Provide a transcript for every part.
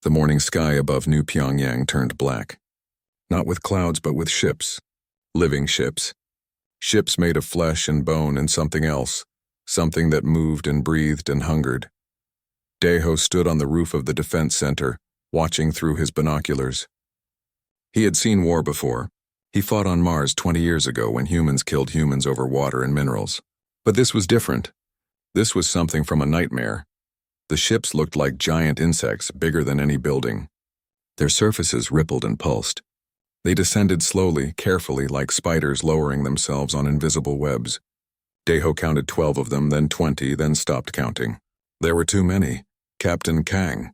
The morning sky above New Pyongyang turned black. Not with clouds, but with ships. Living ships. Ships made of flesh and bone and something else. Something that moved and breathed and hungered. Daeho stood on the roof of the defense center, watching through his binoculars. He had seen war before. He fought on Mars 20 years ago when humans killed humans over water and minerals. But this was different. This was something from a nightmare. The ships looked like giant insects, bigger than any building. Their surfaces rippled and pulsed. They descended slowly, carefully, like spiders lowering themselves on invisible webs. Daeho counted 12 of them, then 20, then stopped counting. There were too many. Captain Kang,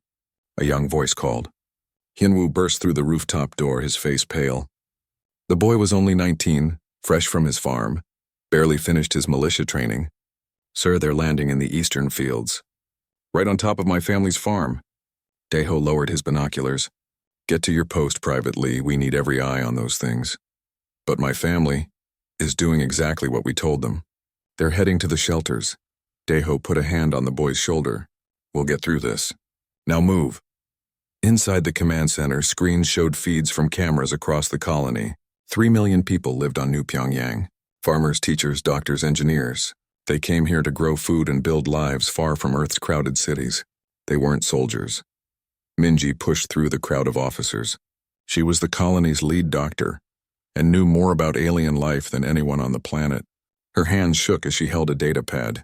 a young voice called. Hyunwoo burst through the rooftop door, his face pale. The boy was only 19, fresh from his farm, barely finished his militia training. Sir, they're landing in the eastern fields. Right on top of my family's farm. Daeho lowered his binoculars. Get to your post, Private Lee. We need every eye on those things. But my family is doing exactly what we told them. They're heading to the shelters. Daeho put a hand on the boy's shoulder. We'll get through this. Now move. Inside the command center, screens showed feeds from cameras across the colony. 3 million people lived on New Pyongyang. Farmers, teachers, doctors, engineers. They came here to grow food and build lives far from Earth's crowded cities. They weren't soldiers. Minji pushed through the crowd of officers. She was the colony's lead doctor and knew more about alien life than anyone on the planet. Her hands shook as she held a data pad.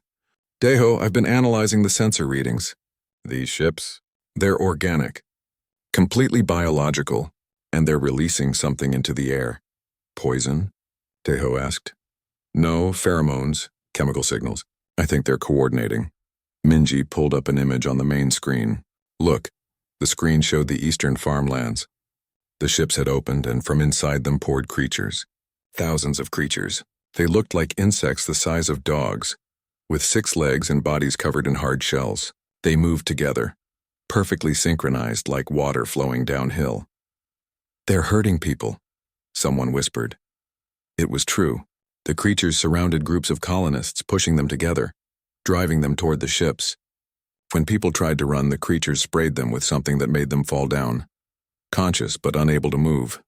Daeho, I've been analyzing the sensor readings. These ships? They're organic, completely biological, and they're releasing something into the air. Poison? Daeho asked. No, pheromones, chemical signals. I think they're coordinating. Minji pulled up an image on the main screen. Look, the screen showed the eastern farmlands. The ships had opened, and from inside them poured creatures. Thousands of creatures. They looked like insects the size of dogs, with 6 legs and bodies covered in hard shells. They moved together, perfectly synchronized like water flowing downhill. They're hurting people, someone whispered. It was true. The creatures surrounded groups of colonists, pushing them together, driving them toward the ships. When people tried to run, the creatures sprayed them with something that made them fall down, conscious but unable to move.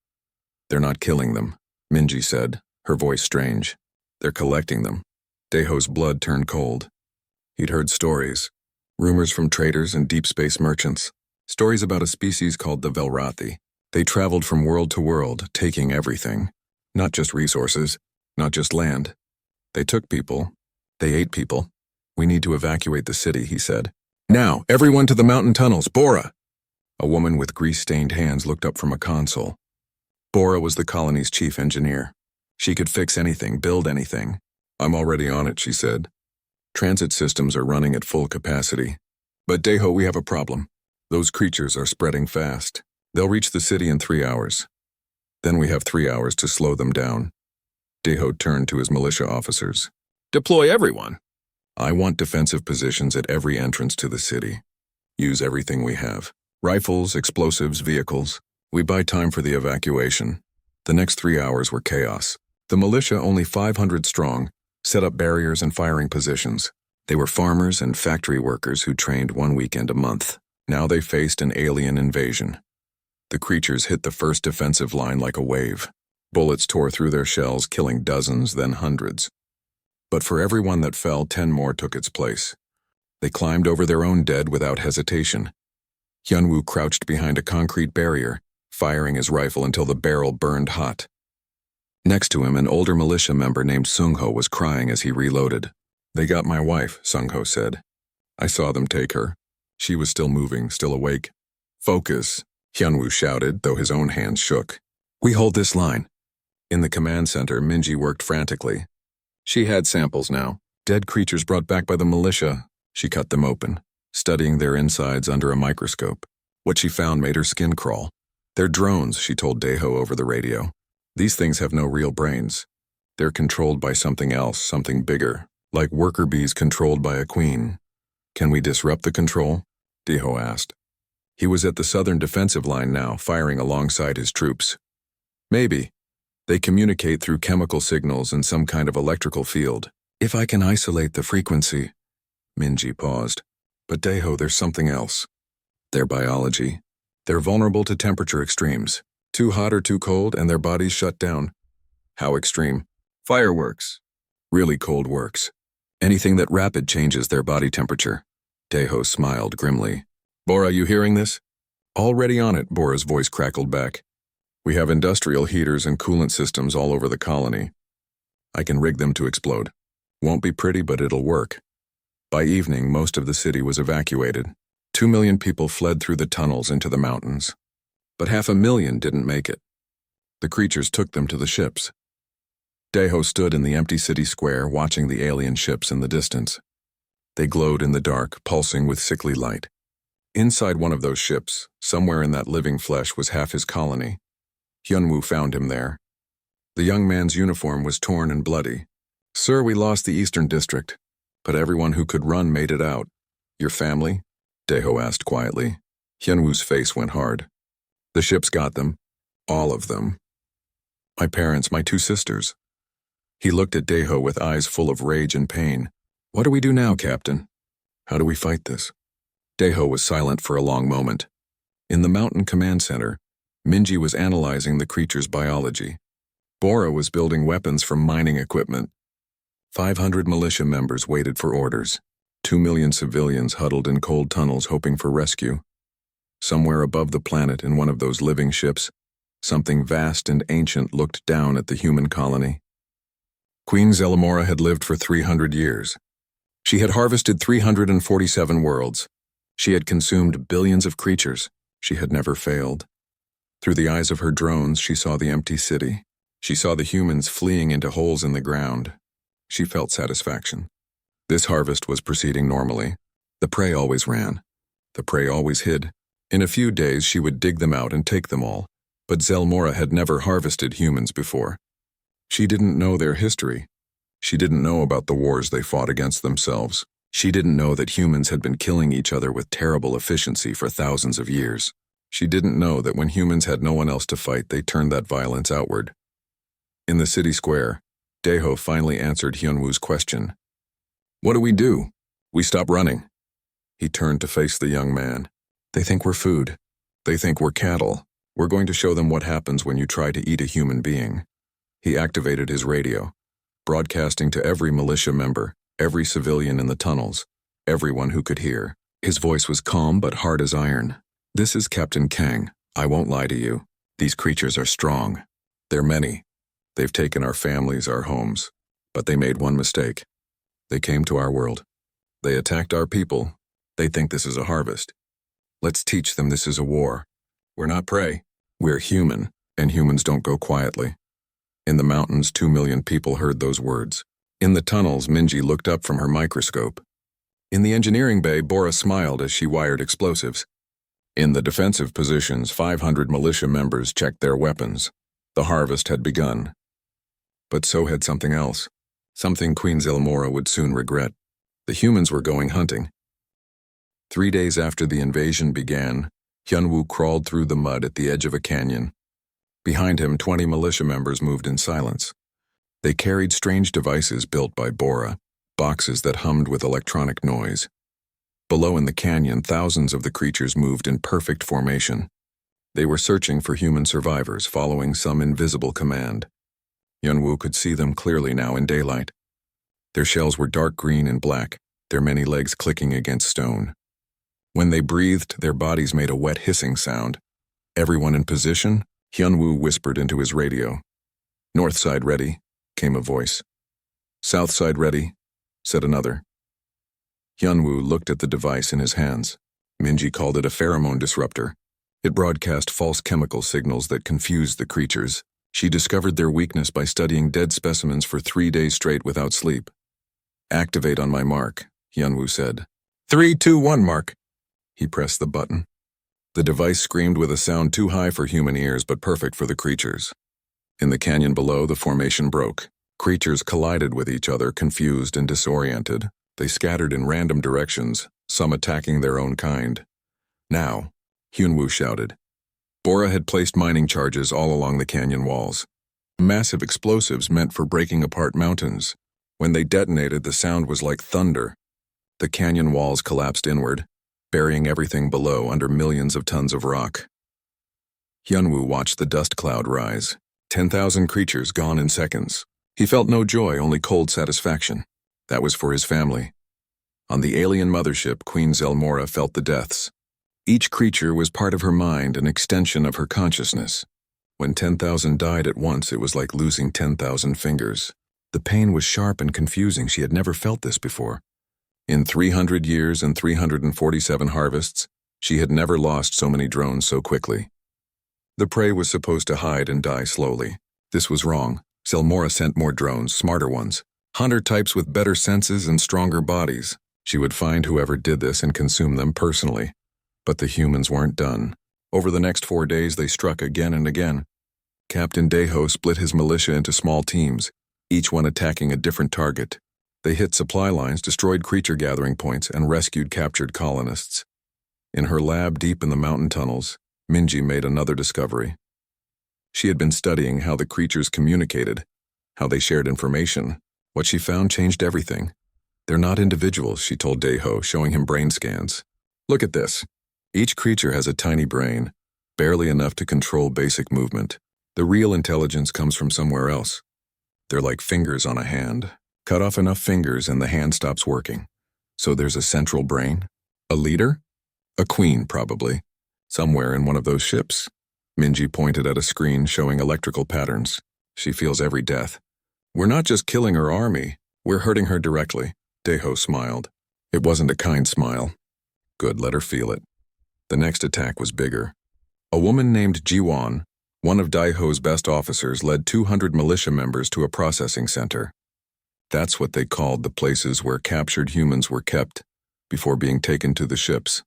They're not killing them, Minji said, her voice strange. They're collecting them. Daeho's blood turned cold. He'd heard stories, rumors from traders and deep space merchants, stories about a species called the Velrathi. They traveled from world to world, taking everything. Not just resources, not just land. They took people. They ate people. We need to evacuate the city, he said. Now, everyone to the mountain tunnels, Bora! A woman with grease-stained hands looked up from a console. Bora was the colony's chief engineer. She could fix anything, build anything. I'm already on it, she said. Transit systems are running at full capacity. But Daeho, we have a problem. Those creatures are spreading fast. They'll reach the city in 3 hours. Then we have 3 hours to slow them down. Daeho turned to his militia officers. Deploy everyone. I want defensive positions at every entrance to the city. Use everything we have. Rifles, explosives, vehicles. We buy time for the evacuation. The next 3 hours were chaos. The militia, only 500 strong, set up barriers and firing positions. They were farmers and factory workers who trained 1 weekend a month. Now they faced an alien invasion. The creatures hit the first defensive line like a wave. Bullets tore through their shells, killing dozens, then hundreds. But for every one that fell, 10 more took its place. They climbed over their own dead without hesitation. Hyunwoo crouched behind a concrete barrier, firing his rifle until the barrel burned hot. Next to him, an older militia member named Sungho was crying as he reloaded. They got my wife, Sungho said. I saw them take her. She was still moving, still awake. Focus, Hyunwoo shouted, though his own hands shook. We hold this line. In the command center, Minji worked frantically. She had samples now, dead creatures brought back by the militia. She cut them open, studying their insides under a microscope. What she found made her skin crawl. They're drones, she told Daeho over the radio. These things have no real brains. They're controlled by something else, something bigger, like worker bees controlled by a queen. Can we disrupt the control? Daeho asked. He was at the southern defensive line now, firing alongside his troops. Maybe. They communicate through chemical signals and some kind of electrical field. If I can isolate the frequency. Minji paused. But Daeho, there's something else. Their biology. They're vulnerable to temperature extremes. Too hot or too cold, and their bodies shut down. How extreme? Fireworks. Really cold works. Anything that rapid changes their body temperature. Deho smiled grimly. Bora, you hearing this? Already on it, Bora's voice crackled back. We have industrial heaters and coolant systems all over the colony. I can rig them to explode. Won't be pretty, but it'll work. By evening, most of the city was evacuated. 2 million people fled through the tunnels into the mountains. But 500,000 didn't make it. The creatures took them to the ships. Deho stood in the empty city square, watching the alien ships in the distance. They glowed in the dark, pulsing with sickly light. Inside one of those ships, somewhere in that living flesh, was half his colony. Hyunwoo found him there. The young man's uniform was torn and bloody. Sir, we lost the Eastern District, but everyone who could run made it out. Your family? Deho asked quietly. Hyunwoo's face went hard. The ships got them. All of them. My parents, my 2 sisters. He looked at Deho with eyes full of rage and pain. What do we do now, Captain? How do we fight this? Deho was silent for a long moment. In the mountain command center, Minji was analyzing the creature's biology. Bora was building weapons from mining equipment. 500 militia members waited for orders. 2 million civilians huddled in cold tunnels hoping for rescue. Somewhere above the planet in one of those living ships, something vast and ancient looked down at the human colony. Queen Zelamora had lived for 300 years. She had harvested 347 worlds. She had consumed billions of creatures. She had never failed. Through the eyes of her drones, she saw the empty city. She saw the humans fleeing into holes in the ground. She felt satisfaction. This harvest was proceeding normally. The prey always ran. The prey always hid. In a few days, she would dig them out and take them all. But Zelmora had never harvested humans before. She didn't know their history. She didn't know about the wars they fought against themselves. She didn't know that humans had been killing each other with terrible efficiency for thousands of years. She didn't know that when humans had no one else to fight, they turned that violence outward. In the city square, Deho finally answered Hyunwoo's question. What do we do? We stop running. He turned to face the young man. They think we're food. They think we're cattle. We're going to show them what happens when you try to eat a human being. He activated his radio, broadcasting to every militia member, every civilian in the tunnels, everyone who could hear. His voice was calm but hard as iron. This is Captain Kang. I won't lie to you. These creatures are strong. They're many. They've taken our families, our homes. But they made one mistake. They came to our world. They attacked our people. They think this is a harvest. Let's teach them this is a war. We're not prey. We're human, and humans don't go quietly. In the mountains, 2 million people heard those words. In the tunnels, Minji looked up from her microscope. In the engineering bay, Bora smiled as she wired explosives. In the defensive positions, 500 militia members checked their weapons. The harvest had begun. But so had something else. Something Queen Zelmora would soon regret. The humans were going hunting. 3 days after the invasion began, Hyunwoo crawled through the mud at the edge of a canyon. Behind him, 20 militia members moved in silence. They carried strange devices built by Bora, boxes that hummed with electronic noise. Below in the canyon, thousands of the creatures moved in perfect formation. They were searching for human survivors, following some invisible command. Hyunwoo could see them clearly now in daylight. Their shells were dark green and black, their many legs clicking against stone. When they breathed, their bodies made a wet hissing sound. Everyone in position? Hyunwoo whispered into his radio. North side ready, came a voice. South side ready, said another. Hyunwoo looked at the device in his hands. Minji called it a pheromone disruptor. It broadcast false chemical signals that confused the creatures. She discovered their weakness by studying dead specimens for 3 days straight without sleep. Activate on my mark, Hyunwoo said. 3, 2, 1 mark. He pressed the button. The device screamed with a sound too high for human ears but perfect for the creatures. In the canyon below, the formation broke. Creatures collided with each other, confused and disoriented. They scattered in random directions, some attacking their own kind. Now, Hyunwoo shouted. Bora had placed mining charges all along the canyon walls. Massive explosives meant for breaking apart mountains. When they detonated, the sound was like thunder. The canyon walls collapsed inward, burying everything below under millions of tons of rock. Hyunwoo watched the dust cloud rise. 10,000 creatures gone in seconds. He felt no joy, only cold satisfaction. That was for his family. On the alien mothership, Queen Zelmora felt the deaths. Each creature was part of her mind, an extension of her consciousness. When 10,000 died at once, it was like losing 10,000 fingers. The pain was sharp and confusing. She had never felt this before. In 300 years and 347 harvests, she had never lost so many drones so quickly. The prey was supposed to hide and die slowly. This was wrong. Zelmora sent more drones, smarter ones. Hunter types with better senses and stronger bodies. She would find whoever did this and consume them personally. But the humans weren't done. Over the next 4 days, they struck again and again. Captain Daeho split his militia into small teams, each one attacking a different target. They hit supply lines, destroyed creature gathering points, and rescued captured colonists. In her lab deep in the mountain tunnels, Minji made another discovery. She had been studying how the creatures communicated, how they shared information. What she found changed everything. They're not individuals, she told Daeho, showing him brain scans. Look at this. Each creature has a tiny brain, barely enough to control basic movement. The real intelligence comes from somewhere else. They're like fingers on a hand. Cut off enough fingers and the hand stops working. So there's a central brain? A leader? A queen, probably. Somewhere in one of those ships. Minji pointed at a screen showing electrical patterns. She feels every death. We're not just killing her army, we're hurting her directly. Daeho smiled. It wasn't a kind smile. Good, let her feel it. The next attack was bigger. A woman named Jiwon, one of Daeho's best officers, led 200 militia members to a processing center. That's what they called the places where captured humans were kept before being taken to the ships.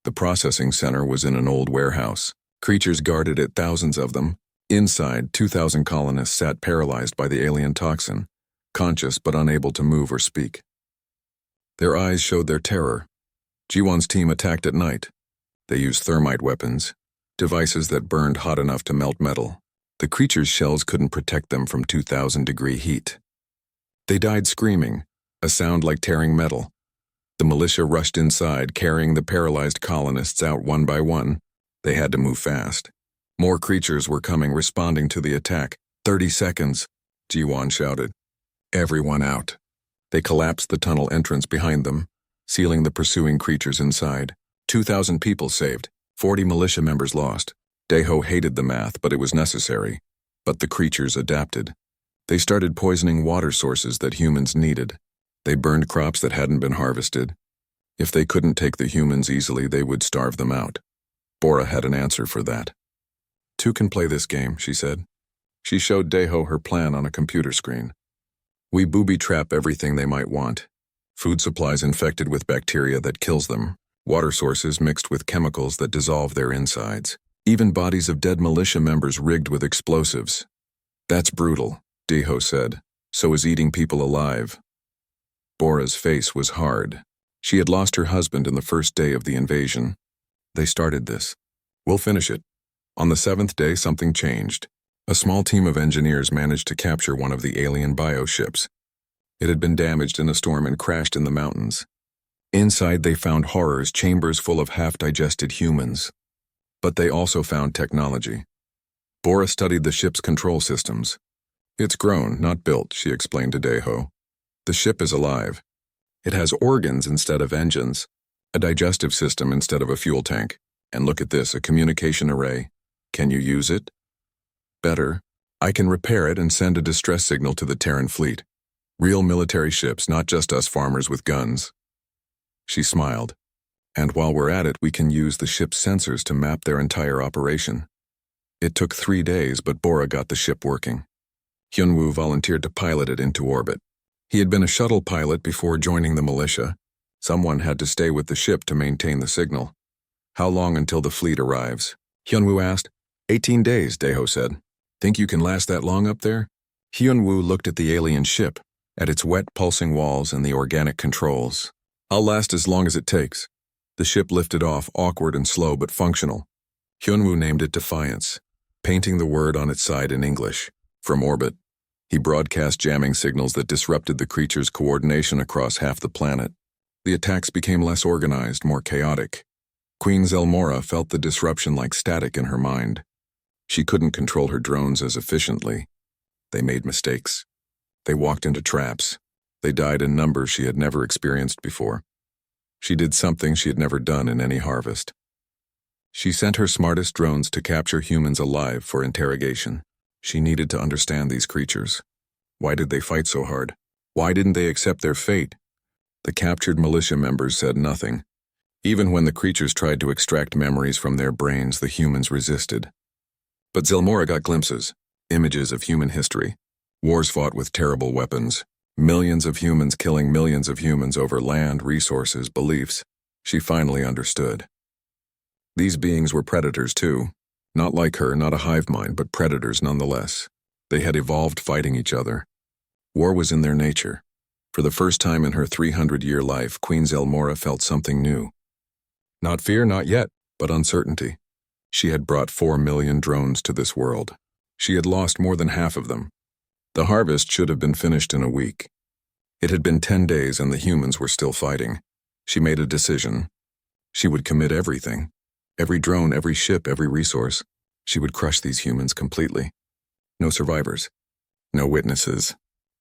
The processing center was in an old warehouse. Creatures guarded it, thousands of them. Inside, 2,000 colonists sat paralyzed by the alien toxin, conscious but unable to move or speak. Their eyes showed their terror. Jiwon's team attacked at night. They used thermite weapons, devices that burned hot enough to melt metal. The creatures' shells couldn't protect them from 2,000-degree heat. They died screaming, a sound like tearing metal. The militia rushed inside, carrying the paralyzed colonists out one by one. They had to move fast. More creatures were coming, responding to the attack. 30 seconds, Jiwon shouted. Everyone out. They collapsed the tunnel entrance behind them, sealing the pursuing creatures inside. 2,000 people saved, 40 militia members lost. Daeho hated the math, but it was necessary. But the creatures adapted. They started poisoning water sources that humans needed. They burned crops that hadn't been harvested. If they couldn't take the humans easily, they would starve them out. Bora had an answer for that. Two can play this game, she said. She showed Daeho her plan on a computer screen. We booby-trap everything they might want. Food supplies infected with bacteria that kills them. Water sources mixed with chemicals that dissolve their insides. Even bodies of dead militia members rigged with explosives. That's brutal, Daeho said. So is eating people alive. Bora's face was hard. She had lost her husband in the first day of the invasion. They started this. We'll finish it. On the 7th day, something changed. A small team of engineers managed to capture one of the alien bioships. It had been damaged in a storm and crashed in the mountains. Inside, they found horrors, chambers full of half-digested humans. But they also found technology. Bora studied the ship's control systems. It's grown, not built, she explained to Daeho. The ship is alive. It has organs instead of engines, a digestive system instead of a fuel tank. And look at this, a communication array. Can you use it? Better. I can repair it and send a distress signal to the Terran fleet. Real military ships, not just us farmers with guns. She smiled. And while we're at it, we can use the ship's sensors to map their entire operation. It took 3 days, but Bora got the ship working. Hyunwoo volunteered to pilot it into orbit. He had been a shuttle pilot before joining the militia. Someone had to stay with the ship to maintain the signal. How long until the fleet arrives? Hyunwoo asked. 18 days, Daeho said. Think you can last that long up there? Hyunwoo looked at the alien ship, at its wet, pulsing walls and the organic controls. I'll last as long as it takes. The ship lifted off, awkward and slow but functional. Hyunwoo named it Defiance, painting the word on its side in English. From orbit, he broadcast jamming signals that disrupted the creature's coordination across half the planet. The attacks became less organized, more chaotic. Queen Zelmora felt the disruption like static in her mind. She couldn't control her drones as efficiently. They made mistakes. They walked into traps. They died in numbers she had never experienced before. She did something she had never done in any harvest. She sent her smartest drones to capture humans alive for interrogation. She needed to understand these creatures. Why did they fight so hard? Why didn't they accept their fate? The captured militia members said nothing. Even when the creatures tried to extract memories from their brains, the humans resisted. But Zelmora got glimpses, images of human history. Wars fought with terrible weapons. Millions of humans killing millions of humans over land, resources, beliefs. She finally understood. These beings were predators too. Not like her, not a hive mind, but predators nonetheless. They had evolved fighting each other. War was in their nature. For the first time in her 300-year life, Queen Zelmora felt something new. Not fear, not yet, but uncertainty. She had brought 4 million drones to this world. She had lost more than half of them. The harvest should have been finished in a week. It had been 10 days and the humans were still fighting. She made a decision. She would commit everything. Every drone, every ship, every resource. She would crush these humans completely. No survivors. No witnesses.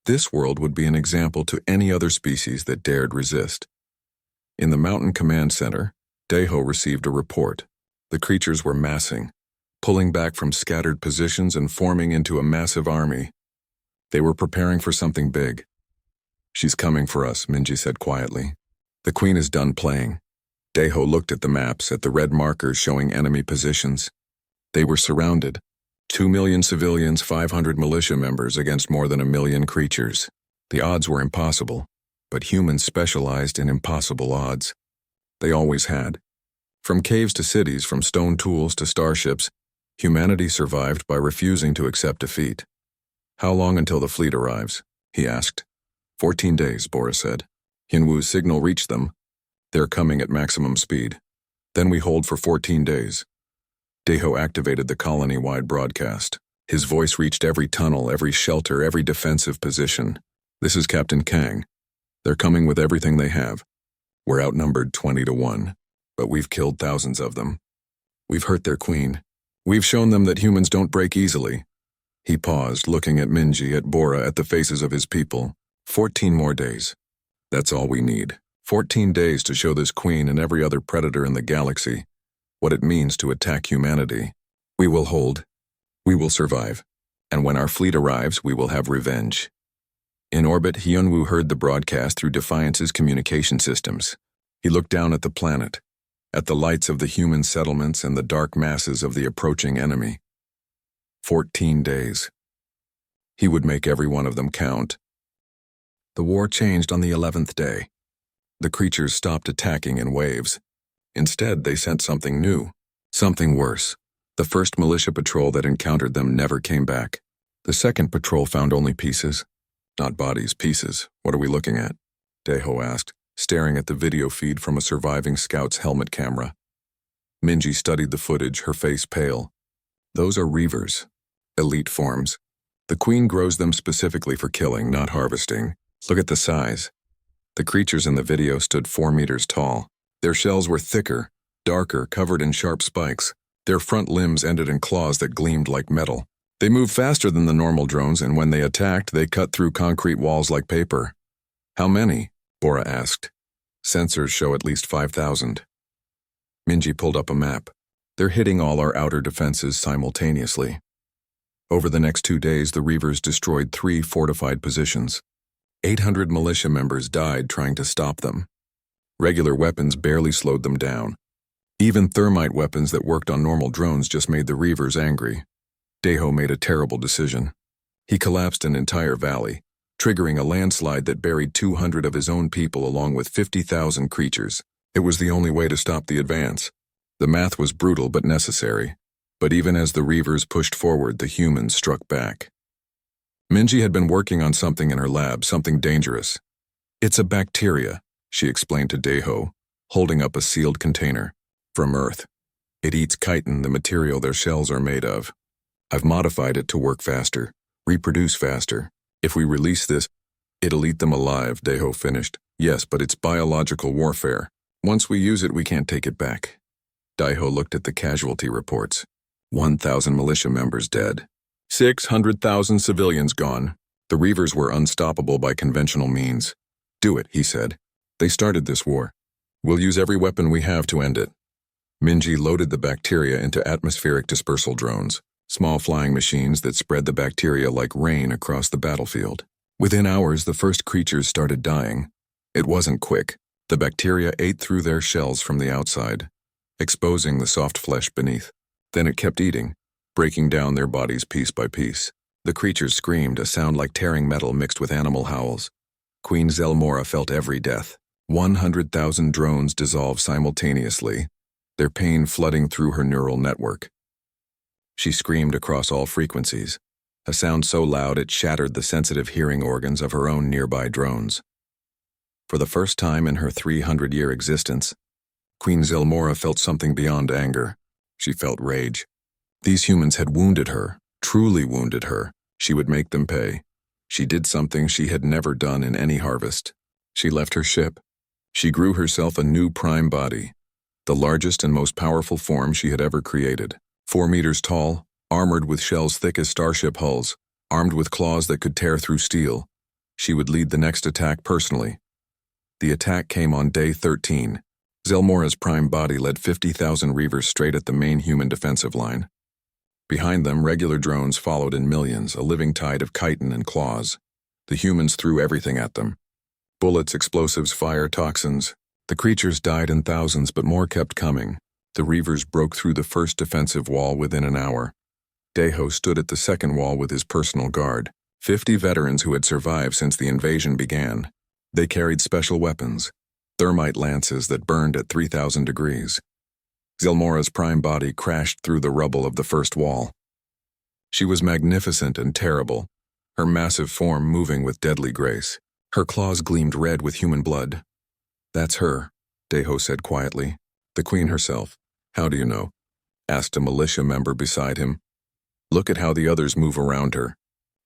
This world would be an example to any other species that dared resist. In the Mountain Command Center, Deho received a report. The creatures were massing, pulling back from scattered positions and forming into a massive army. They were preparing for something big. "She's coming for us," Minji said quietly. "The Queen is done playing." Deho looked at the maps, at the red markers showing enemy positions. They were surrounded. 2 million civilians, 500 militia members against more than 1 million creatures. The odds were impossible, but humans specialized in impossible odds. They always had. From caves to cities, from stone tools to starships, humanity survived by refusing to accept defeat. "How long until the fleet arrives?" he asked. 14 days, Boris said. Hyunwoo's signal reached them. "They're coming at maximum speed. Then we hold for 14 days. Deho activated the colony-wide broadcast. His voice reached every tunnel, every shelter, every defensive position. "This is Captain Kang. They're coming with everything they have. We're outnumbered 20 to 1, but we've killed thousands of them. We've hurt their queen. We've shown them that humans don't break easily." He paused, looking at Minji, at Bora, at the faces of his people. 14 more days. That's all we need. 14 days to show this queen and every other predator in the galaxy what it means to attack humanity. We will hold. We will survive. And when our fleet arrives, we will have revenge. In orbit, Hyunwoo heard the broadcast through Defiance's communication systems. He looked down at the planet, at the lights of the human settlements and the dark masses of the approaching enemy. 14 days. He would make every one of them count. The war changed on the 11th day. The creatures stopped attacking in waves. Instead, they sent something new, something worse. The first militia patrol that encountered them never came back. The second patrol found only pieces. Not bodies, pieces. "What are we looking at?" Deho asked, staring at the video feed from a surviving scout's helmet camera. Minji studied the footage, her face pale. "Those are reavers, elite forms. The queen grows them specifically for killing, not harvesting. Look at the size." The creatures in the video stood 4 meters tall. Their shells were thicker, darker, covered in sharp spikes. Their front limbs ended in claws that gleamed like metal. They moved faster than the normal drones, and when they attacked, they cut through concrete walls like paper. "How many?" Bora asked. "Sensors show at least 5,000. Minji pulled up a map. "They're hitting all our outer defenses simultaneously." Over the next 2 days, the Reavers destroyed 3 fortified positions. 800 militia members died trying to stop them. Regular weapons barely slowed them down. Even thermite weapons that worked on normal drones just made the Reavers angry. Deho made a terrible decision. He collapsed an entire valley, triggering a landslide that buried 200 of his own people along with 50,000 creatures. It was the only way to stop the advance. The math was brutal but necessary. But even as the Reavers pushed forward, the humans struck back. Minji had been working on something in her lab, something dangerous. "It's a bacteria," she explained to Deho, holding up a sealed container. "From Earth. It eats chitin, the material their shells are made of. I've modified it to work faster, reproduce faster. If we release this, it'll eat them alive," Deho finished. "Yes, but it's biological warfare. Once we use it, we can't take it back." Daiho looked at the casualty reports. 1,000 militia members dead. 600,000 civilians gone. The Reavers were unstoppable by conventional means. Do it, he said. They started this war. We'll use every weapon we have to end it. Minji loaded the bacteria into atmospheric dispersal drones, small flying machines that spread the bacteria like rain across the battlefield. Within hours, the first creatures started dying. It wasn't quick. The bacteria ate through their shells from the outside, exposing the soft flesh beneath. Then it kept eating, breaking down their bodies piece by piece. The creatures screamed, a sound like tearing metal mixed with animal howls. Queen Zelmora felt every death. 100,000 drones dissolved simultaneously, their pain flooding through her neural network. She screamed across all frequencies, a sound so loud it shattered the sensitive hearing organs of her own nearby drones. For the first time in her 300-year existence, Queen Zelmora felt something beyond anger. She felt rage. These humans had wounded her, truly wounded her. She would make them pay. She did something she had never done in any harvest. She left her ship. She grew herself a new prime body, the largest and most powerful form she had ever created. 4 meters tall, armored with shells thick as starship hulls, armed with claws that could tear through steel. She would lead the next attack personally. The attack came on day 13. Zelmora's prime body led 50,000 Reavers straight at the main human defensive line. Behind them, regular drones followed in millions, a living tide of chitin and claws. The humans threw everything at them. Bullets, explosives, fire, toxins. The creatures died in thousands, but more kept coming. The Reavers broke through the first defensive wall within an hour. Daiho stood at the second wall with his personal guard, 50 veterans who had survived since the invasion began. They carried special weapons, thermite lances that burned at 3,000 degrees. Zelmora's prime body crashed through the rubble of the first wall. She was magnificent and terrible, her massive form moving with deadly grace. Her claws gleamed red with human blood. "That's her," Daiho said quietly. "The queen herself." "How do you know?" asked a militia member beside him. "Look at how the others move around her.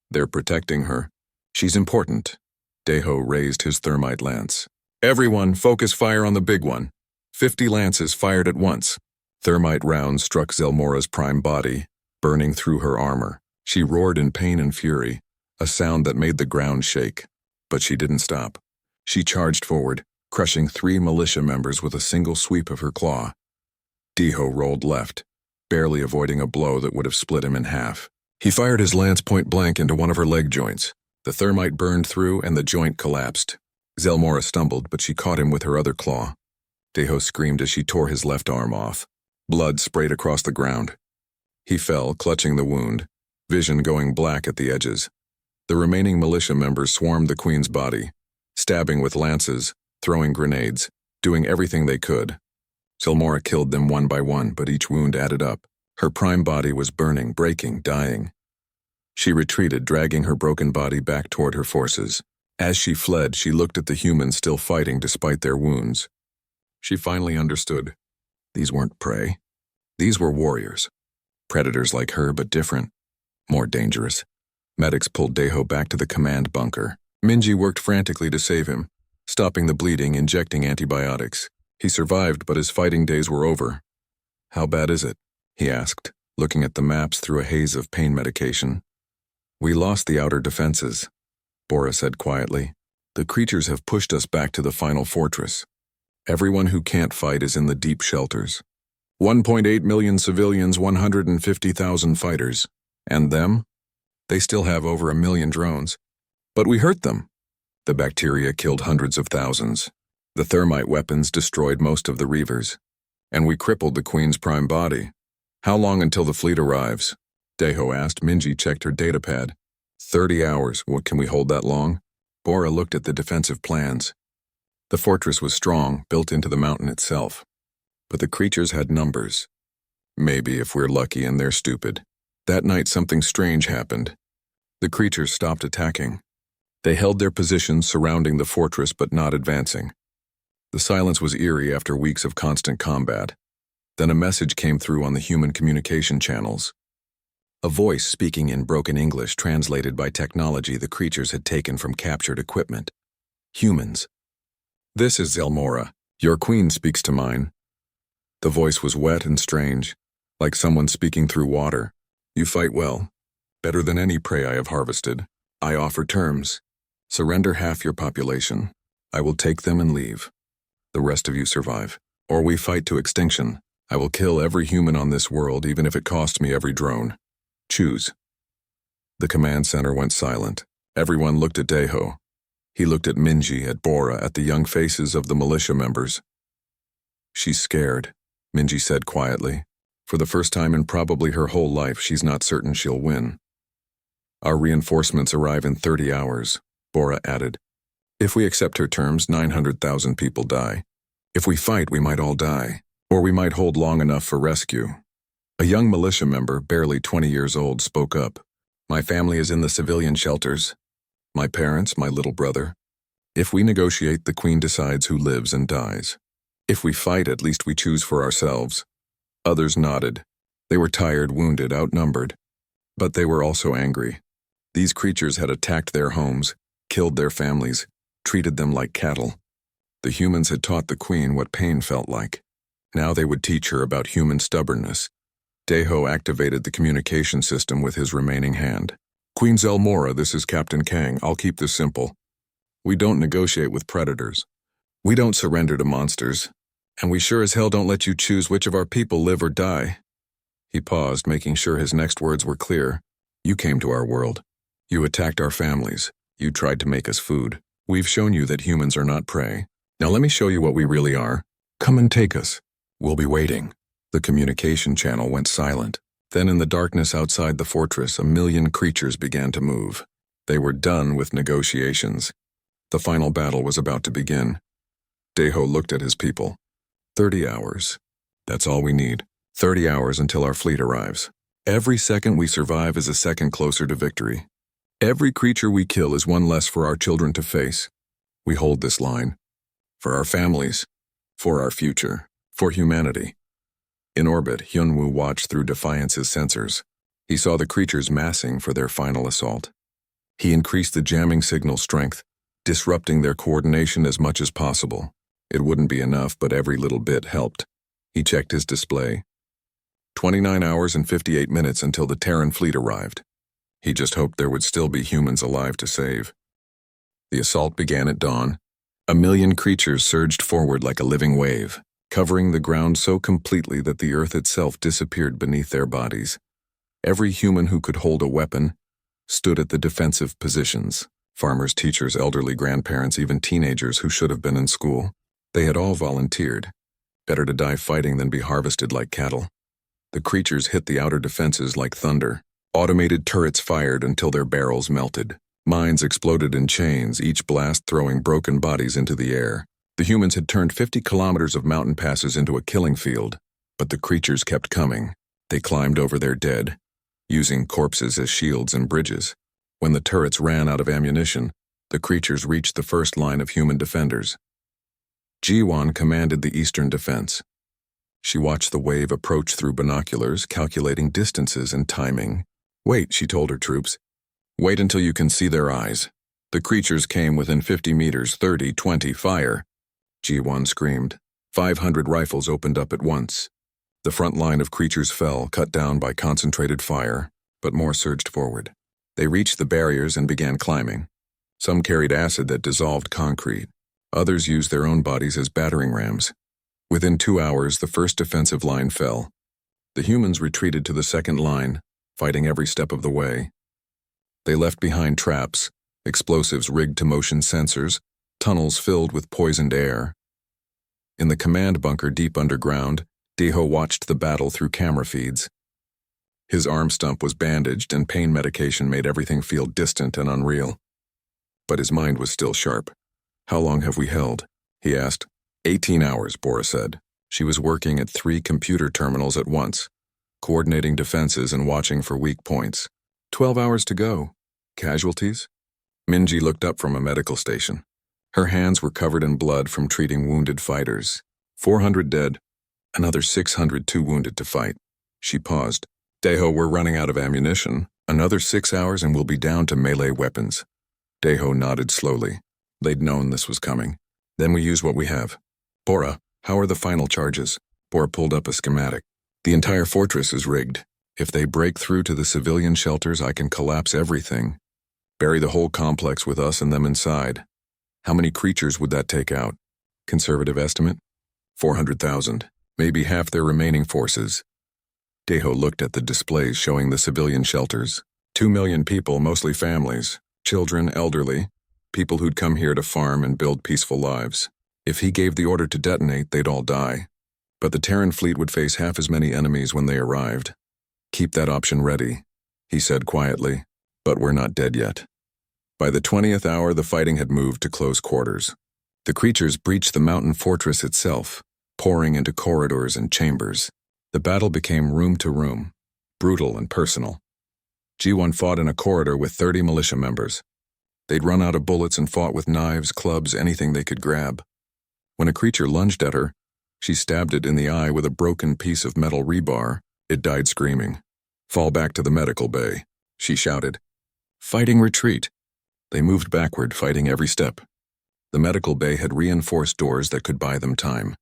They're protecting her. She's important." Daiho raised his thermite lance. "Everyone, focus fire on the big one." 50 lances fired at once. Thermite rounds struck Zelmora's prime body, burning through her armor. She roared in pain and fury, a sound that made the ground shake. But she didn't stop. She charged forward, crushing 3 militia members with a single sweep of her claw. Daiho rolled left, barely avoiding a blow that would have split him in half. He fired his lance point blank into one of her leg joints. The thermite burned through and the joint collapsed. Zelmora stumbled, but she caught him with her other claw. Daiho screamed as she tore his left arm off. Blood sprayed across the ground. He fell, clutching the wound, vision going black at the edges. The remaining militia members swarmed the queen's body, stabbing with lances, throwing grenades, doing everything they could. Zelmora killed them one by one, but each wound added up. Her prime body was burning, breaking, dying. She retreated, dragging her broken body back toward her forces. As she fled, she looked at the humans still fighting despite their wounds. She finally understood. These weren't prey. These were warriors. Predators like her, but different. More dangerous. Medics pulled Daiho back to the command bunker. Minji worked frantically to save him, stopping the bleeding, injecting antibiotics. He survived, but his fighting days were over. "How bad is it?" he asked, looking at the maps through a haze of pain medication. "We lost the outer defenses," Bora said quietly. "The creatures have pushed us back to the final fortress. Everyone who can't fight is in the deep shelters. 1.8 million civilians, 150,000 fighters. And them? They still have over 1 million drones. But we hurt them. The bacteria killed hundreds of thousands. The thermite weapons destroyed most of the Reavers. And we crippled the queen's prime body. How long until the fleet arrives?" Daiho asked. Minji checked her datapad. 30 hours. What, can we hold that long? Bora looked at the defensive plans. The fortress was strong, built into the mountain itself. But the creatures had numbers. Maybe if we're lucky and they're stupid. That night something strange happened. The creatures stopped attacking. They held their positions surrounding the fortress but not advancing. The silence was eerie after weeks of constant combat. Then a message came through on the human communication channels. A voice speaking in broken English translated by technology the creatures had taken from captured equipment. Humans. "This is Zelmora. Your queen speaks to mine." The voice was wet and strange, like someone speaking through water. You fight well. Better than any prey I have harvested. I offer terms. Surrender half your population. I will take them and leave. The rest of you survive. Or we fight to extinction. I will kill every human on this world, even if it costs me every drone. Choose. The command center went silent. Everyone looked at Deho. He looked at Minji, at Bora, at the young faces of the militia members. She's scared, Minji said quietly. For the first time in probably her whole life, she's not certain she'll win. Our reinforcements arrive in 30 hours, Bora added. If we accept her terms, 900,000 people die. If we fight, we might all die. Or we might hold long enough for rescue. A young militia member, barely 20 years old, spoke up. My family is in the civilian shelters. My parents, my little brother. If we negotiate, the Queen decides who lives and dies. If we fight, at least we choose for ourselves. Others nodded. They were tired, wounded, outnumbered. But they were also angry. These creatures had attacked their homes, killed their families, treated them like cattle. The humans had taught the Queen what pain felt like. Now they would teach her about human stubbornness. Deho activated the communication system with his remaining hand. Queen Zelmora, this is Captain Kang. I'll keep this simple. We don't negotiate with predators. We don't surrender to monsters. And we sure as hell don't let you choose which of our people live or die. He paused, making sure his next words were clear. You came to our world. You attacked our families. You tried to make us food. We've shown you that humans are not prey. Now let me show you what we really are. Come and take us. We'll be waiting. The communication channel went silent. Then in the darkness outside the fortress, 1,000,000 creatures began to move. They were done with negotiations. The final battle was about to begin. Deho looked at his people. 30 hours. That's all we need. 30 hours until our fleet arrives. Every second we survive is a second closer to victory. Every creature we kill is one less for our children to face. We hold this line. For our families. For our future. For humanity. In orbit, Hyunwoo watched through Defiance's sensors. He saw the creatures massing for their final assault. He increased the jamming signal strength, disrupting their coordination as much as possible. It wouldn't be enough, but every little bit helped. He checked his display. 29 hours and 58 minutes until the Terran fleet arrived. He just hoped there would still be humans alive to save. The assault began at dawn. 1,000,000 creatures surged forward like a living wave, covering the ground so completely that the earth itself disappeared beneath their bodies. Every human who could hold a weapon stood at the defensive positions. Farmers, teachers, elderly grandparents, even teenagers who should have been in school. They had all volunteered. Better to die fighting than be harvested like cattle. The creatures hit the outer defenses like thunder. Automated turrets fired until their barrels melted. Mines exploded in chains, each blast throwing broken bodies into the air. The humans had turned 50 kilometers of mountain passes into a killing field, but the creatures kept coming. They climbed over their dead, using corpses as shields and bridges. When the turrets ran out of ammunition, the creatures reached the first line of human defenders. Jiwon commanded the eastern defense. She watched the wave approach through binoculars, calculating distances and timing. Wait, she told her troops. Wait until you can see their eyes. The creatures came within 50 meters, 30, 20, fire. Jiwon screamed. 500 rifles opened up at once. The front line of creatures fell, cut down by concentrated fire, but more surged forward. They reached the barriers and began climbing. Some carried acid that dissolved concrete. Others used their own bodies as battering rams. Within 2 hours, the first defensive line fell. The humans retreated to the second line, fighting every step of the way. They left behind traps, explosives rigged to motion sensors, tunnels filled with poisoned air. In the command bunker deep underground, Deho watched the battle through camera feeds. His arm stump was bandaged and pain medication made everything feel distant and unreal. But his mind was still sharp. How long have we held? He asked. 18 hours, Bora said. She was working at 3 computer terminals at once, coordinating defenses and watching for weak points. 12 hours to go. Casualties? Minji looked up from a medical station. Her hands were covered in blood from treating wounded fighters. 400 dead, another 600 too wounded to fight. She paused. Deho, we're running out of ammunition. Another 6 hours and we'll be down to melee weapons. Deho nodded slowly. They'd known this was coming. Then we use what we have. Bora, how are the final charges? Bor pulled up a schematic. The entire fortress is rigged. If they break through to the civilian shelters, I can collapse everything. Bury the whole complex with us and them inside. How many creatures would that take out? Conservative estimate? 400,000. Maybe half their remaining forces. Deho looked at the displays showing the civilian shelters. 2 million people, mostly families, children, elderly, people who'd come here to farm and build peaceful lives. If he gave the order to detonate, they'd all die. But the Terran fleet would face half as many enemies when they arrived. Keep that option ready, he said quietly, but we're not dead yet. By the 20th hour, the fighting had moved to close quarters. The creatures breached the mountain fortress itself, pouring into corridors and chambers. The battle became room to room, brutal and personal. G1 fought in a corridor with 30 militia members. They'd run out of bullets and fought with knives, clubs, anything they could grab. When a creature lunged at her, she stabbed it in the eye with a broken piece of metal rebar. It died screaming. Fall back to the medical bay, she shouted. Fighting retreat. They moved backward, fighting every step. The medical bay had reinforced doors that could buy them time.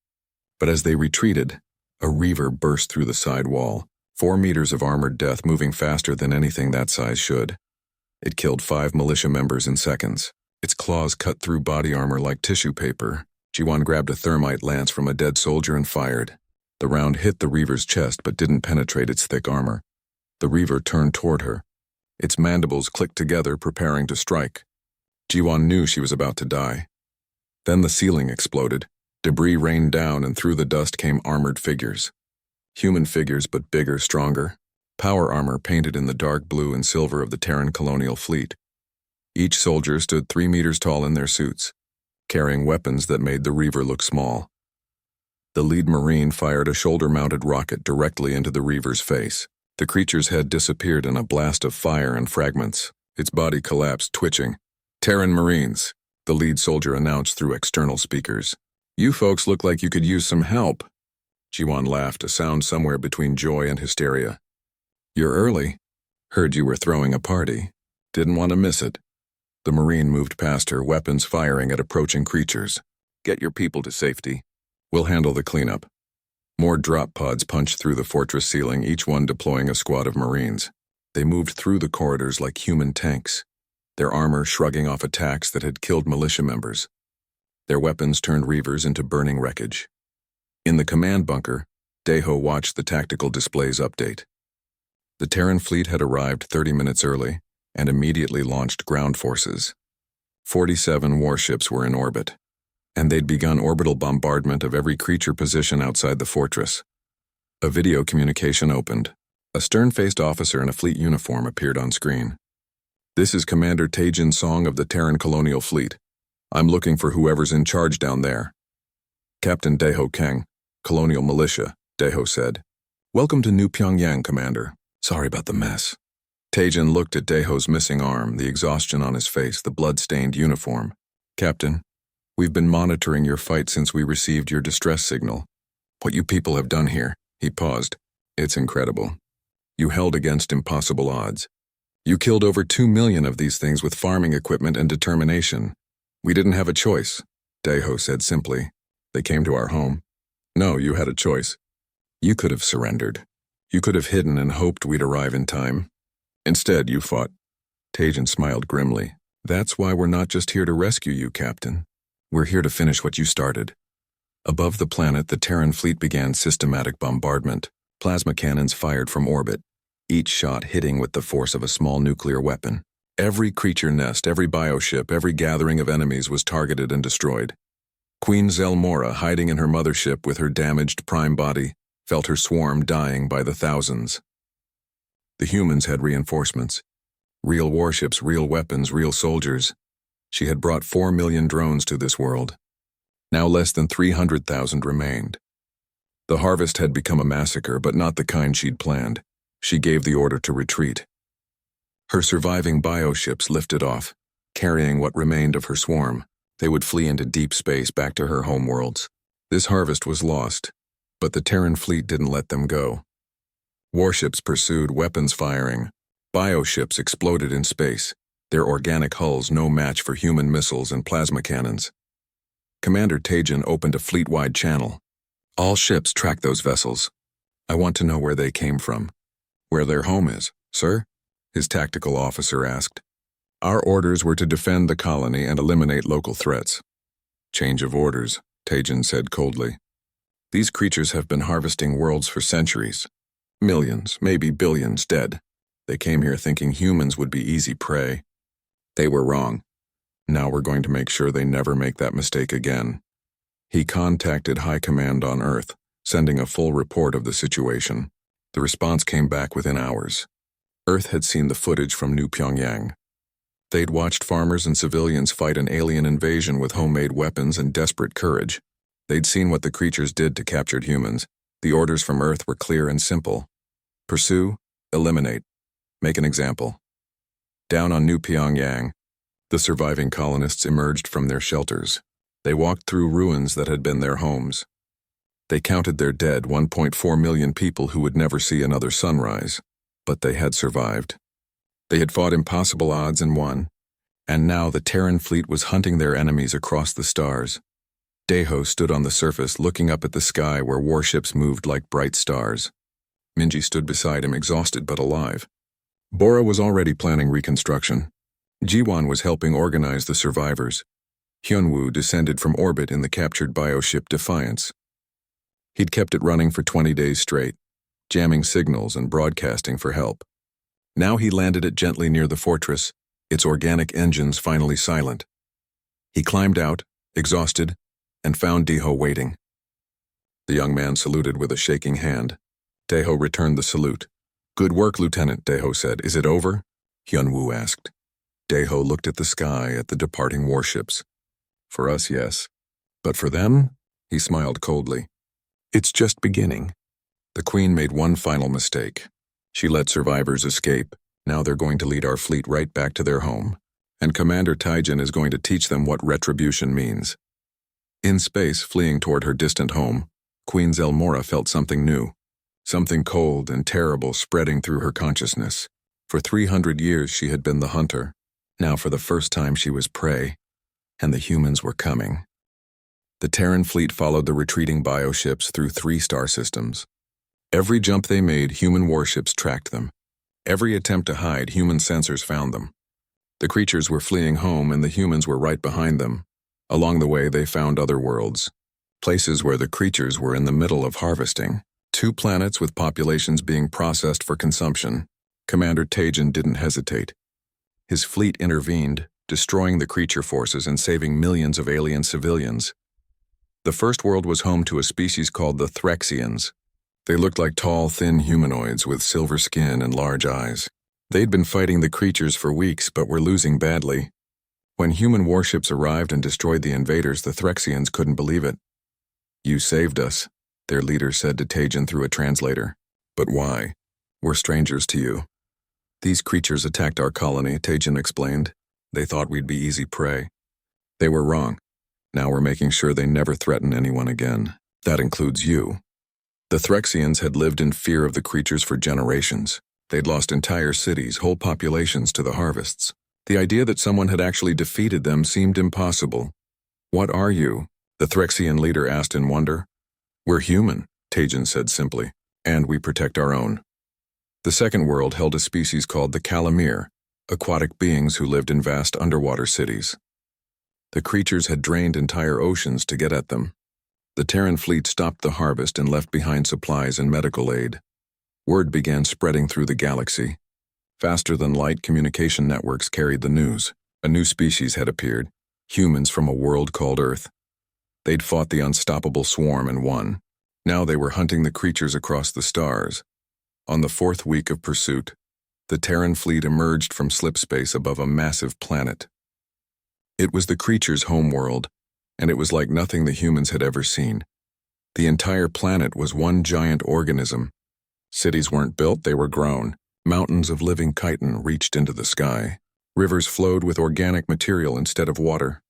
But as they retreated, a reaver burst through the side wall, 4 meters of armored death moving faster than anything that size should. It killed 5 militia members in seconds. Its claws cut through body armor like tissue paper. G1 grabbed a thermite lance from a dead soldier and fired. The round hit the reaver's chest but didn't penetrate its thick armor. The reaver turned toward her. Its mandibles clicked together, preparing to strike. G1 knew she was about to die. Then the ceiling exploded. Debris rained down, and through the dust came armored figures. Human figures, but bigger, stronger. Power armor painted in the dark blue and silver of the Terran colonial fleet. Each soldier stood 3 meters tall in their suits, carrying weapons that made the reaver look small. The lead Marine fired a shoulder-mounted rocket directly into the reaver's face. The creature's head disappeared in a blast of fire and fragments. Its body collapsed, twitching. Terran Marines, the lead soldier announced through external speakers. You folks look like you could use some help. G1 laughed, a sound somewhere between joy and hysteria. You're early. Heard you were throwing a party. Didn't want to miss it. The Marine moved past her, weapons firing at approaching creatures. Get your people to safety. We'll handle the cleanup. More drop pods punched through the fortress ceiling, each one deploying a squad of Marines. They moved through the corridors like human tanks, their armor shrugging off attacks that had killed militia members. Their weapons turned reavers into burning wreckage. In the command bunker, Deho watched the tactical displays update. The Terran fleet had arrived 30 minutes early and immediately launched ground forces. 47 warships were in orbit, and they'd begun orbital bombardment of every creature position outside the fortress. A video communication opened. A stern-faced officer in a fleet uniform appeared on screen. This is Commander Taejin Song of the Terran Colonial Fleet. I'm looking for whoever's in charge down there. Captain Deho Kang, Colonial Militia, Deho said. Welcome to New Pyongyang, Commander. Sorry about the mess. Taejin looked at Deho's missing arm, the exhaustion on his face, the blood-stained uniform. Captain, we've been monitoring your fight since we received your distress signal. What you people have done here, he paused. It's incredible. You held against impossible odds. You killed over 2 million of these things with farming equipment and determination. We didn't have a choice, Deho said simply. They came to our home. No, you had a choice. You could have surrendered. You could have hidden and hoped we'd arrive in time. Instead, you fought. Taejin smiled grimly. That's why we're not just here to rescue you, Captain. We're here to finish what you started. Above the planet, the Terran fleet began systematic bombardment. Plasma cannons fired from orbit, each shot hitting with the force of a small nuclear weapon. Every creature nest, every bioship, every gathering of enemies was targeted and destroyed. Queen Zelmora, hiding in her mothership with her damaged prime body, felt her swarm dying by the thousands. The humans had reinforcements. Real warships, real weapons, real soldiers. She had brought 4 million drones to this world. Now less than 300,000 remained. The harvest had become a massacre, but not the kind she'd planned. She gave the order to retreat. Her surviving bioships lifted off, carrying what remained of her swarm. They would flee into deep space back to her homeworlds. This harvest was lost, but the Terran fleet didn't let them go. Warships pursued, weapons firing. Bioships exploded in space, their organic hulls no match for human missiles and plasma cannons. Commander Taejin opened a fleet-wide channel. All ships track those vessels. I want to know where they came from. Where their home is, sir? His tactical officer asked. Our orders were to defend the colony and eliminate local threats. Change of orders, Tejan said coldly. These creatures have been harvesting worlds for centuries. Millions, maybe billions dead. They came here thinking humans would be easy prey. They were wrong. Now we're going to make sure they never make that mistake again. He contacted High Command on Earth, sending a full report of the situation. The response came back within hours. Earth had seen the footage from New Pyongyang. They'd watched farmers and civilians fight an alien invasion with homemade weapons and desperate courage. They'd seen what the creatures did to captured humans. The orders from Earth were clear and simple. Pursue, eliminate, make an example. Down on New Pyongyang, the surviving colonists emerged from their shelters. They walked through ruins that had been their homes. They counted their dead, 1.4 million people who would never see another sunrise. But they had survived. They had fought impossible odds and won. And now the Terran fleet was hunting their enemies across the stars. Daeho stood on the surface looking up at the sky where warships moved like bright stars. Minji stood beside him, exhausted but alive. Bora was already planning reconstruction. Jiwan was helping organize the survivors. Hyunwoo descended from orbit in the captured bioship Defiance. He'd kept it running for 20 days straight, jamming signals and broadcasting for help. Now he landed it gently near the fortress, its organic engines finally silent. He climbed out, exhausted, and found Daeho waiting. The young man saluted with a shaking hand. Daeho returned the salute. Good work, Lieutenant, Daeho said. Is it over? Hyunwoo asked. Daeho looked at the sky, at the departing warships. For us, yes. But for them? He smiled coldly. It's just beginning. The Queen made one final mistake. She let survivors escape. Now they're going to lead our fleet right back to their home. And Commander Taijin is going to teach them what retribution means. In space, fleeing toward her distant home, Queen Zelmora felt something new. Something cold and terrible spreading through her consciousness. For 300 years she had been the hunter. Now for the first time she was prey. And the humans were coming. The Terran fleet followed the retreating bioships through 3 star systems. Every jump they made, human warships tracked them. Every attempt to hide, human sensors found them. The creatures were fleeing home and the humans were right behind them. Along the way they found other worlds. Places where the creatures were in the middle of harvesting. 2 planets with populations being processed for consumption. Commander Taijin didn't hesitate. His fleet intervened, destroying the creature forces and saving millions of alien civilians. The first world was home to a species called the Threxians. They looked like tall, thin humanoids with silver skin and large eyes. They'd been fighting the creatures for weeks but were losing badly. When human warships arrived and destroyed the invaders, the Threxians couldn't believe it. You saved us, their leader said to Taijin through a translator. But why? We're strangers to you. These creatures attacked our colony, Taijin explained. They thought we'd be easy prey. They were wrong. Now we're making sure they never threaten anyone again. That includes you. The Threxians had lived in fear of the creatures for generations. They'd lost entire cities, whole populations to the harvests. The idea that someone had actually defeated them seemed impossible. What are you? The Threxian leader asked in wonder. We're human, Taijin said simply, and we protect our own. The second world held a species called the Calamir, aquatic beings who lived in vast underwater cities. The creatures had drained entire oceans to get at them. The Terran fleet stopped the harvest and left behind supplies and medical aid. Word began spreading through the galaxy. Faster than light, communication networks carried the news. A new species had appeared, humans from a world called Earth. They'd fought the unstoppable swarm and won. Now they were hunting the creatures across the stars. On the 4th week of pursuit, the Terran fleet emerged from slipspace above a massive planet. It was the creatures' homeworld, and it was like nothing the humans had ever seen. The entire planet was one giant organism. Cities weren't built, they were grown. Mountains of living chitin reached into the sky. Rivers flowed with organic material instead of water.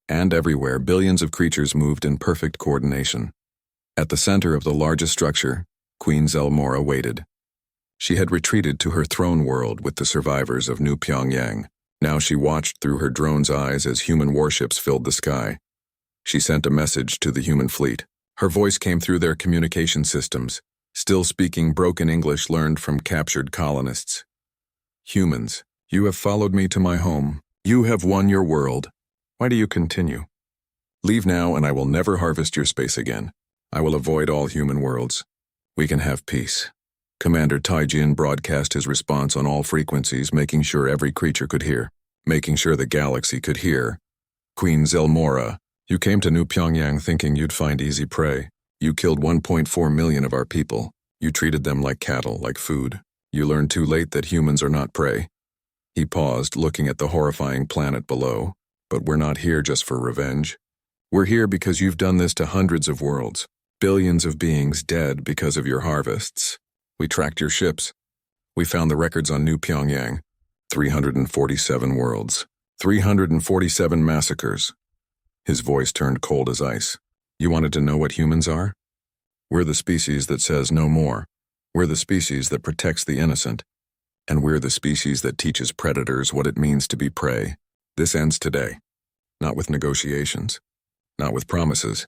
And everywhere, billions of creatures moved in perfect coordination. At the center of the largest structure, Queen Zelmora waited. She had retreated to her throne world with the survivors of New Pyongyang. Now she watched through her drone's eyes as human warships filled the sky. She sent a message to the human fleet. Her voice came through their communication systems, still speaking broken English learned from captured colonists. Humans, you have followed me to my home. You have won your world. Why do you continue? Leave now and I will never harvest your space again. I will avoid all human worlds. We can have peace. Commander Taijin broadcast his response on all frequencies, making sure every creature could hear, making sure the galaxy could hear. Queen Zelmora, you came to New Pyongyang thinking you'd find easy prey. You killed 1.4 million of our people. You treated them like cattle, like food. You learned too late that humans are not prey. He paused, looking at the horrifying planet below. But we're not here just for revenge. We're here because you've done this to hundreds of worlds, billions of beings dead because of your harvests. We tracked your ships. We found the records on New Pyongyang. 347 worlds. 347 massacres. His voice turned cold as ice. You wanted to know what humans are? We're the species that says no more. We're the species that protects the innocent. And we're the species that teaches predators what it means to be prey. This ends today. Not with negotiations. Not with promises.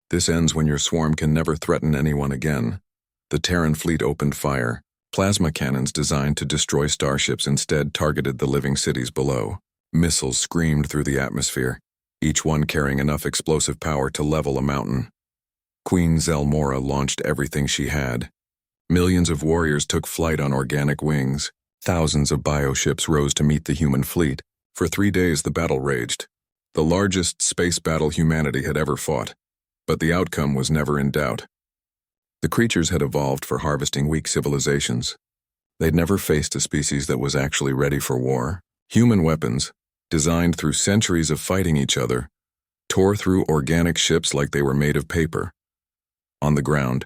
This ends when your swarm can never threaten anyone again. The Terran fleet opened fire. Plasma cannons designed to destroy starships instead targeted the living cities below. Missiles screamed through the atmosphere, each one carrying enough explosive power to level a mountain. Queen Zelmora launched everything she had. Millions of warriors took flight on organic wings. Thousands of bioships rose to meet the human fleet. For 3 days the battle raged. The largest space battle humanity had ever fought. But the outcome was never in doubt. The creatures had evolved for harvesting weak civilizations. They'd never faced a species that was actually ready for war. Human weapons, designed through centuries of fighting each other, tore through organic ships like they were made of paper. On the ground,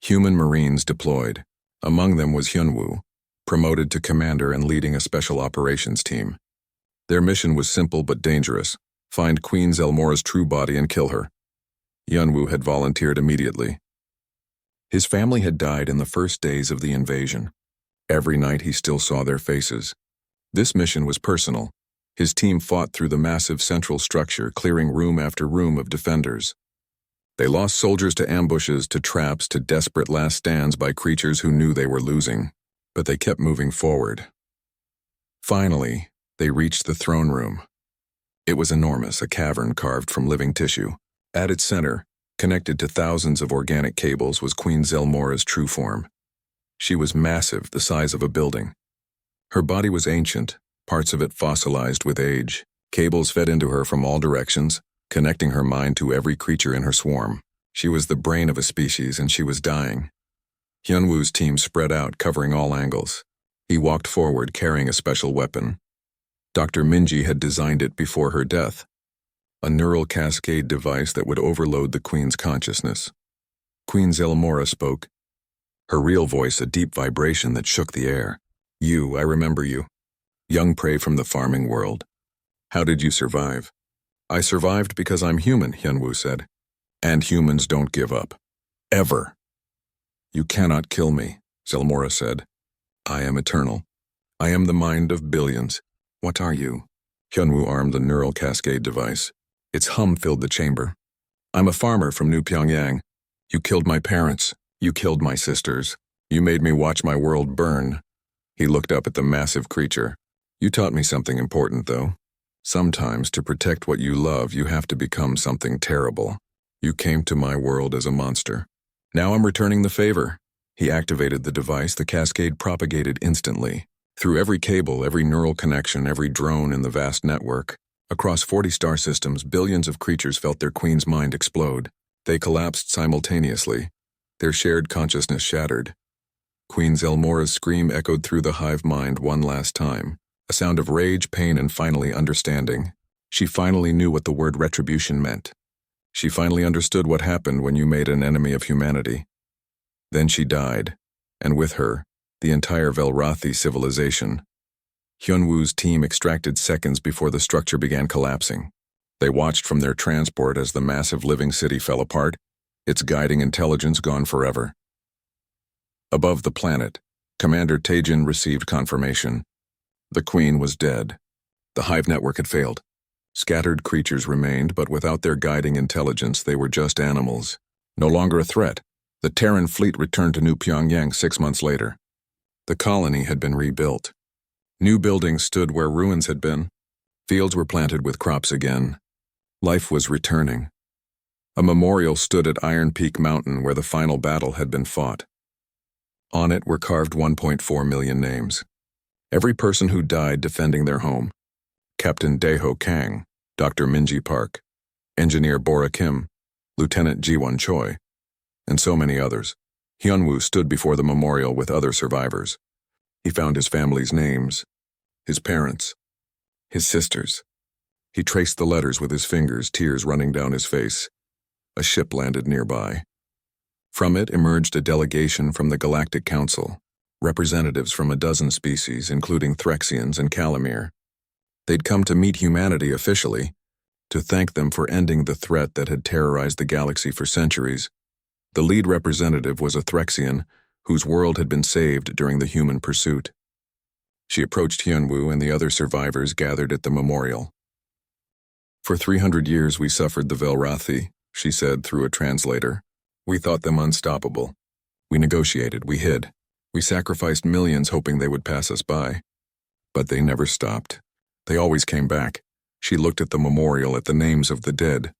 human marines deployed. Among them was Hyunwoo, promoted to commander and leading a special operations team. Their mission was simple but dangerous: find Queen Zelmora's true body and kill her. Hyunwoo had volunteered immediately. His family had died in the first days of the invasion. Every night he still saw their faces. This mission was personal. His team fought through the massive central structure, clearing room after room of defenders. They lost soldiers to ambushes, to traps, to desperate last stands by creatures who knew they were losing. But they kept moving forward. Finally, they reached the throne room. It was enormous, a cavern carved from living tissue. At its center, connected to thousands of organic cables, was Queen Zelmora's true form. She was massive, the size of a building. Her body was ancient, parts of it fossilized with age. Cables fed into her from all directions, connecting her mind to every creature in her swarm. She was the brain of a species, and she was dying. Hyunwoo's team spread out, covering all angles. He walked forward, carrying a special weapon. Dr. Minji had designed it before her death. A neural cascade device that would overload the Queen's consciousness. Queen Zelmora spoke, her real voice a deep vibration that shook the air. You, I remember you. Young prey from the farming world. How did you survive? I survived because I'm human, Hyunwoo said. And humans don't give up. Ever. You cannot kill me, Zelmora said. I am eternal. I am the mind of billions. What are you? Hyunwoo armed the neural cascade device. Its hum filled the chamber. I'm a farmer from New Pyongyang. You killed my parents. You killed my sisters. You made me watch my world burn. He looked up at the massive creature. You taught me something important, though. Sometimes, to protect what you love, you have to become something terrible. You came to my world as a monster. Now I'm returning the favor. He activated the device. The cascade propagated instantly. Through every cable, every neural connection, every drone in the vast network. Across 40 star systems, billions of creatures felt their queen's mind explode. They collapsed simultaneously. Their shared consciousness shattered. Queen Zelmora's scream echoed through the Hive mind one last time. A sound of rage, pain, and finally understanding. She finally knew what the word retribution meant. She finally understood what happened when you made an enemy of humanity. Then she died, and with her, the entire Velrathi civilization. Hyunwoo's team extracted seconds before the structure began collapsing. They watched from their transport as the massive living city fell apart, its guiding intelligence gone forever. Above the planet, Commander Taijin received confirmation. The Queen was dead. The Hive network had failed. Scattered creatures remained, but without their guiding intelligence, they were just animals. No longer a threat, the Terran fleet returned to New Pyongyang 6 months later. The colony had been rebuilt. New buildings stood where ruins had been. Fields were planted with crops again. Life was returning. A memorial stood at Iron Peak Mountain where the final battle had been fought. On it were carved 1.4 million names. Every person who died defending their home. Captain Daeho Kang, Dr. Minji Park, Engineer Bora Kim, Lieutenant Ji-won Choi, and so many others. Hyunwoo stood before the memorial with other survivors. He found his family's names, his parents, his sisters. He traced the letters with his fingers, tears running down his face. A ship landed nearby. From it emerged a delegation from the Galactic Council, representatives from a dozen species, including Threxians and Calamir. They'd come to meet humanity officially, to thank them for ending the threat that had terrorized the galaxy for centuries. The lead representative was a Threxian, whose world had been saved during the human pursuit. She approached Hyunwoo and the other survivors gathered at the memorial. "For 300 years we suffered the Velrathi," she said through a translator. "We thought them unstoppable. We negotiated, we hid. We sacrificed millions hoping they would pass us by. But they never stopped. They always came back." She looked at the memorial, at the names of the dead.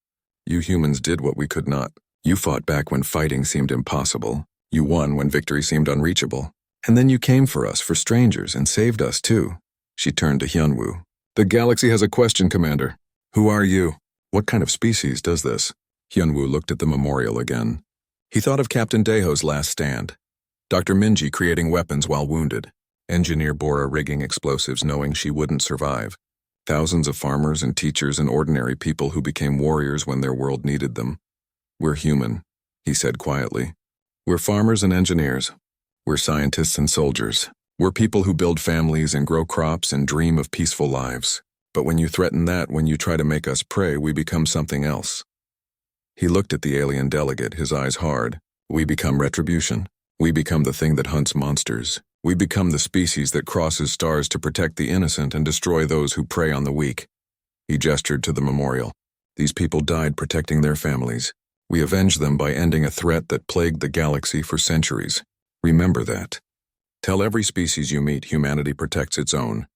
"You humans did what we could not. You fought back when fighting seemed impossible. You won when victory seemed unreachable. And then you came for us, for strangers, and saved us too." She turned to Hyunwoo. "The galaxy has a question, Commander. Who are you? What kind of species does this?" Hyunwoo looked at the memorial again. He thought of Captain Daeho's last stand. Dr. Minji creating weapons while wounded. Engineer Bora rigging explosives knowing she wouldn't survive. Thousands of farmers and teachers and ordinary people who became warriors when their world needed them. "We're human," he said quietly. "We're farmers and engineers. We're scientists and soldiers. We're people who build families and grow crops and dream of peaceful lives. But when you threaten that, when you try to make us prey, we become something else." He looked at the alien delegate, his eyes hard. "We become Retribution. We become the thing that hunts monsters. We become the species that crosses stars to protect the innocent and destroy those who prey on the weak." He gestured to the memorial. "These people died protecting their families. We avenged them by ending a threat that plagued the galaxy for centuries. Remember that. Tell every species you meet humanity protects its own.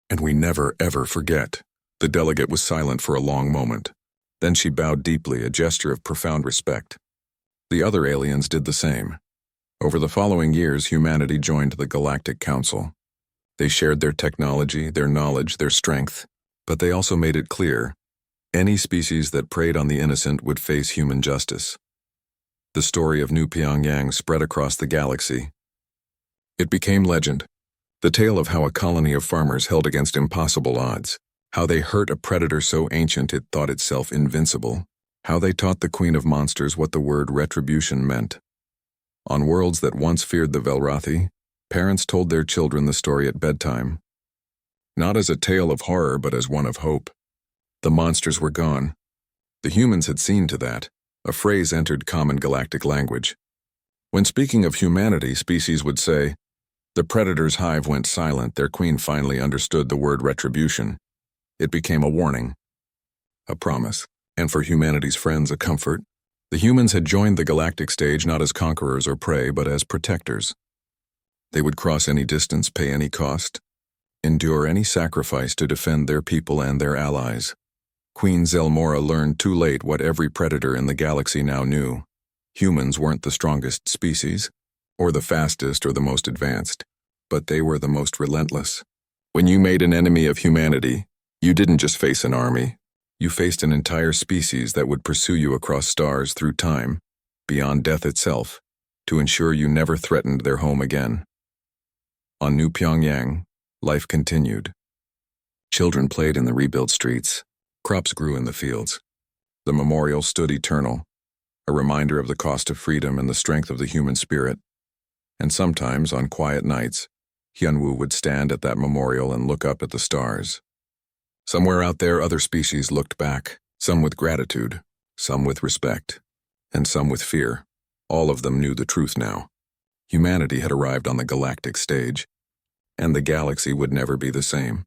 And we never, ever forget." The delegate was silent for a long moment. Then she bowed deeply, a gesture of profound respect. The other aliens did the same. Over the following years, humanity joined the Galactic Council. They shared their technology, their knowledge, their strength, but they also made it clear, any species that preyed on the innocent would face human justice. The story of New Pyongyang spread across the galaxy. It became legend, the tale of how a colony of farmers held against impossible odds, how they hurt a predator so ancient it thought itself invincible, how they taught the Queen of Monsters what the word retribution meant. On worlds that once feared the Velrathi, parents told their children the story at bedtime. Not as a tale of horror, but as one of hope. The monsters were gone. The humans had seen to that. A phrase entered common galactic language. When speaking of humanity, species would say, "The predator's hive went silent, their queen finally understood the word retribution." It became a warning, a promise, and for humanity's friends, a comfort. The humans had joined the galactic stage not as conquerors or prey, but as protectors. They would cross any distance, pay any cost, endure any sacrifice to defend their people and their allies. Queen Zelmora learned too late what every predator in the galaxy now knew. Humans weren't the strongest species, or the fastest or the most advanced, but they were the most relentless. When you made an enemy of humanity, you didn't just face an army. You faced an entire species that would pursue you across stars through time, beyond death itself, to ensure you never threatened their home again. On New Pyongyang, life continued. Children played in the rebuilt streets. Crops grew in the fields. The memorial stood eternal, a reminder of the cost of freedom and the strength of the human spirit. And sometimes, on quiet nights, Hyunwoo would stand at that memorial and look up at the stars. Somewhere out there, other species looked back, some with gratitude, some with respect, and some with fear. All of them knew the truth now. Humanity had arrived on the galactic stage, and the galaxy would never be the same.